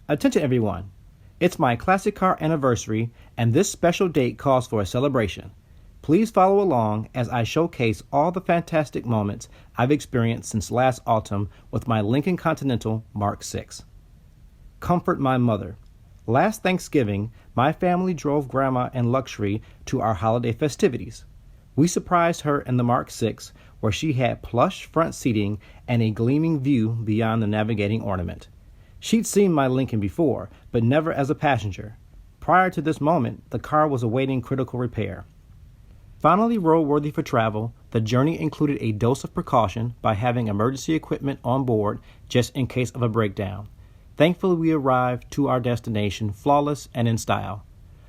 Attention everyone, it's my classic car anniversary and this special date calls for a celebration. Please follow along as I showcase all the fantastic moments I've experienced since last autumn with my Lincoln Continental Mark VI. Comfort my mother. Last Thanksgiving, my family drove Grandma in luxury to our holiday festivities. We surprised her in the Mark VI, where she had plush front seating and a gleaming view beyond the navigating ornament. She'd seen my Lincoln before, but never as a passenger. Prior to this moment, the car was awaiting critical repair. Finally roadworthy for travel, the journey included a dose of precaution by having emergency equipment on board just in case of a breakdown. Thankfully, we arrived to our destination flawless and in style.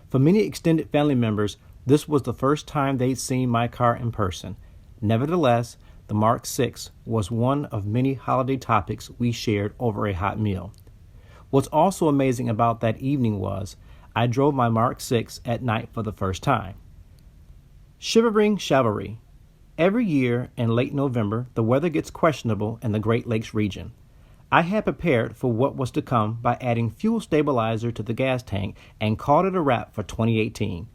For many extended family members, this was the first time they'd seen my car in person. Nevertheless, the Mark VI was one of many holiday topics we shared over a hot meal. What's also amazing about that evening was I drove my Mark VI at night for the first time. Shivering chivalry. Every year in late November, the weather gets questionable in the Great Lakes region. I had prepared for what was to come by adding fuel stabilizer to the gas tank and called it a wrap for 2018.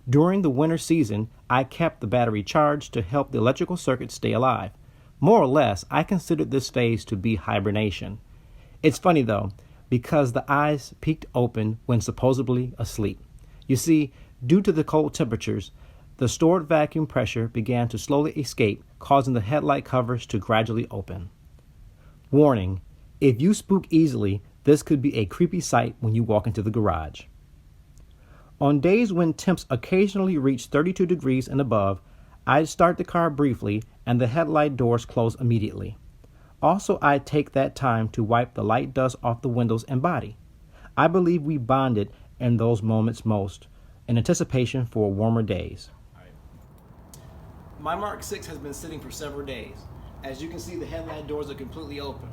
During the winter season, I kept the battery charged to help the electrical circuit stay alive. More or less, I considered this phase to be hibernation. It's funny though, because the eyes peeked open when supposedly asleep. You see, due to the cold temperatures, the stored vacuum pressure began to slowly escape, causing the headlight covers to gradually open. Warning, if you spook easily, this could be a creepy sight when you walk into the garage. On days when temps occasionally reach 32 degrees and above, I'd start the car briefly and the headlight doors close immediately. Also, I'd take that time to wipe the light dust off the windows and body. I believe we bonded in those moments most, in anticipation for warmer days. My Mark VI has been sitting for several days. As you can see, the headlight doors are completely open.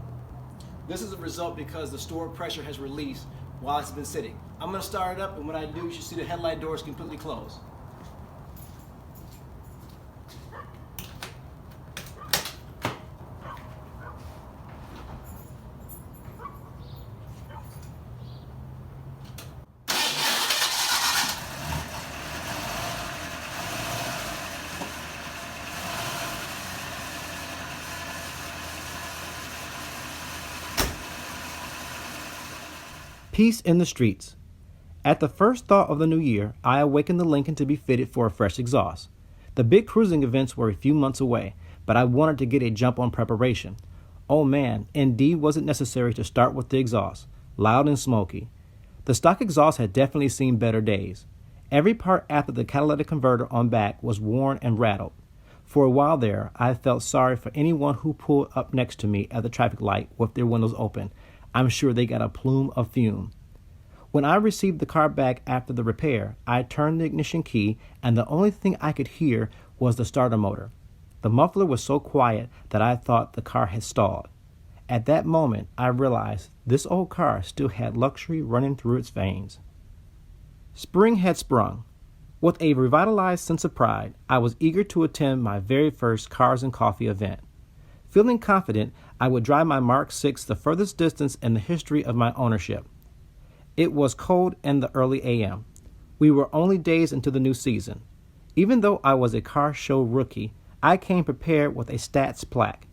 This is a result because the stored pressure has released while it's been sitting. I'm going to start it up, and when I do, you should see the headlight doors completely closed. Peace in the streets. At the first thought of the new year, I awakened the Lincoln to be fitted for a fresh exhaust. The big cruising events were a few months away, but I wanted to get a jump on preparation. Oh man, indeed was it necessary to start with the exhaust, loud and smoky. The stock exhaust had definitely seen better days. Every part after the catalytic converter on back was worn and rattled. For a while there, I felt sorry for anyone who pulled up next to me at the traffic light with their windows open. I'm sure they got a plume of fume. When I received the car back after the repair, I turned the ignition key and the only thing I could hear was the starter motor. The muffler was so quiet that I thought the car had stalled. At that moment, I realized this old car still had luxury running through its veins. Spring had sprung. With a revitalized sense of pride, I was eager to attend my very first Cars and Coffee event. Feeling confident, I would drive my Mark VI the furthest distance in the history of my ownership. It was cold in the early a.m. We were only days into the new season. Even though I was a car show rookie, I came prepared with a stats plaque.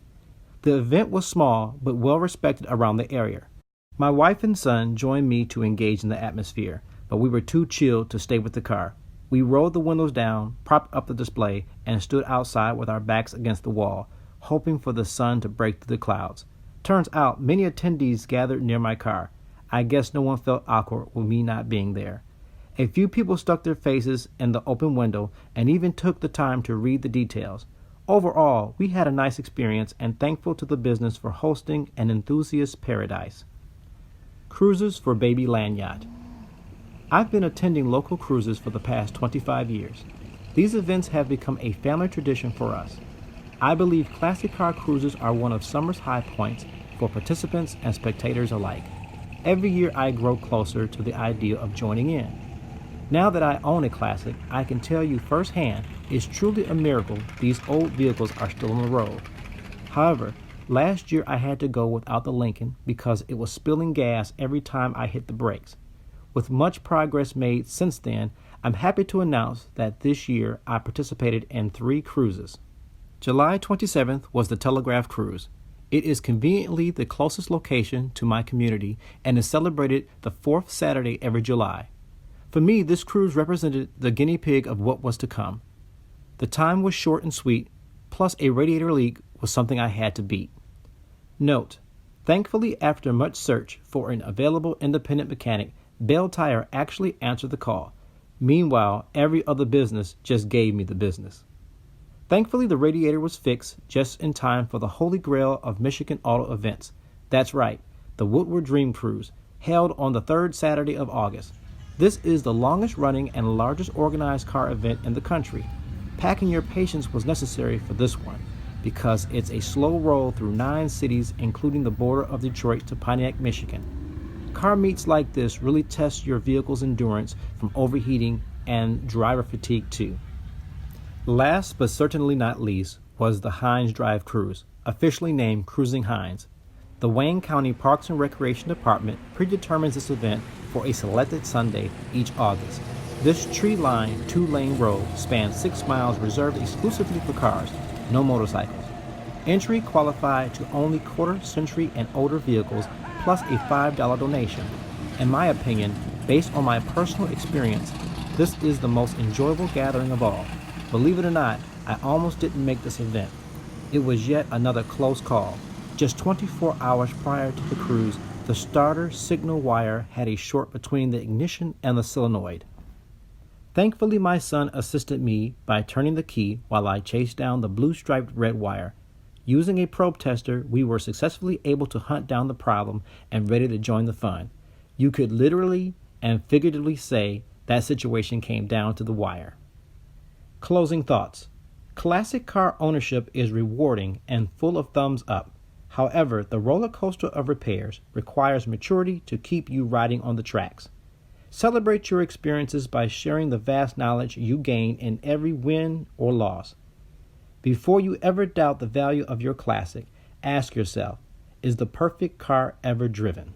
The event was small but well respected around the area. My wife and son joined me to engage in the atmosphere, but we were too chilled to stay with the car. We rolled the windows down, propped up the display, and stood outside with our backs against the wall, hoping for the sun to break through the clouds. Turns out many attendees gathered near my car. I guess no one felt awkward with me not being there. A few people stuck their faces in the open window and even took the time to read the details. Overall, we had a nice experience and thankful to the business for hosting an enthusiast paradise. Cruises for Baby Land Yacht. I've been attending local cruises for the past 25 years. These events have become a family tradition for us. I believe classic car cruises are one of summer's high points for participants and spectators alike. Every year I grow closer to the idea of joining in. Now that I own a classic, I can tell you firsthand it's truly a miracle these old vehicles are still on the road. However, Last year I had to go without the Lincoln because it was spilling gas every time I hit the brakes. With much progress made since then, I'm happy to announce that this year I participated in 3 cruises. July 27th was the Telegraph Cruise. It is conveniently the closest location to my community and is celebrated the 4th Saturday every July. For me, this cruise represented the guinea pig of what was to come. The time was short and sweet, plus a radiator leak was something I had to beat. Note, thankfully after much search for an available independent mechanic, Bell Tire actually answered the call. Meanwhile, every other business just gave me the business. Thankfully, the radiator was fixed just in time for the holy grail of Michigan auto events. That's right, the Woodward Dream Cruise, held on the 3rd Saturday of August. This is the longest running and largest organized car event in the country. Packing your patience was necessary for this one, because it's a slow roll through 9 cities, including the border of Detroit to Pontiac, Michigan. Car meets like this really test your vehicle's endurance from overheating and driver fatigue too. Last but certainly not least was the Hines Drive Cruise, officially named Cruising Hines. The Wayne County Parks and Recreation Department predetermines this event for a selected Sunday each August. This tree-lined 2-lane road spans 6 miles reserved exclusively for cars, no motorcycles. Entry qualified to only quarter-century and older vehicles plus a $5 donation. In my opinion, based on my personal experience, this is the most enjoyable gathering of all. Believe it or not, I almost didn't make this event. It was yet another close call. Just 24 hours prior to the cruise, the starter signal wire had a short between the ignition and the solenoid. Thankfully, my son assisted me by turning the key while I chased down the blue-striped red wire. Using a probe tester, we were successfully able to hunt down the problem and ready to join the fun. You could literally and figuratively say that situation came down to the wire. Closing thoughts. Classic car ownership is rewarding and full of thumbs up. However, the roller coaster of repairs requires maturity to keep you riding on the tracks. Celebrate your experiences by sharing the vast knowledge you gain in every win or loss. Before you ever doubt the value of your classic, ask yourself, is the perfect car ever driven?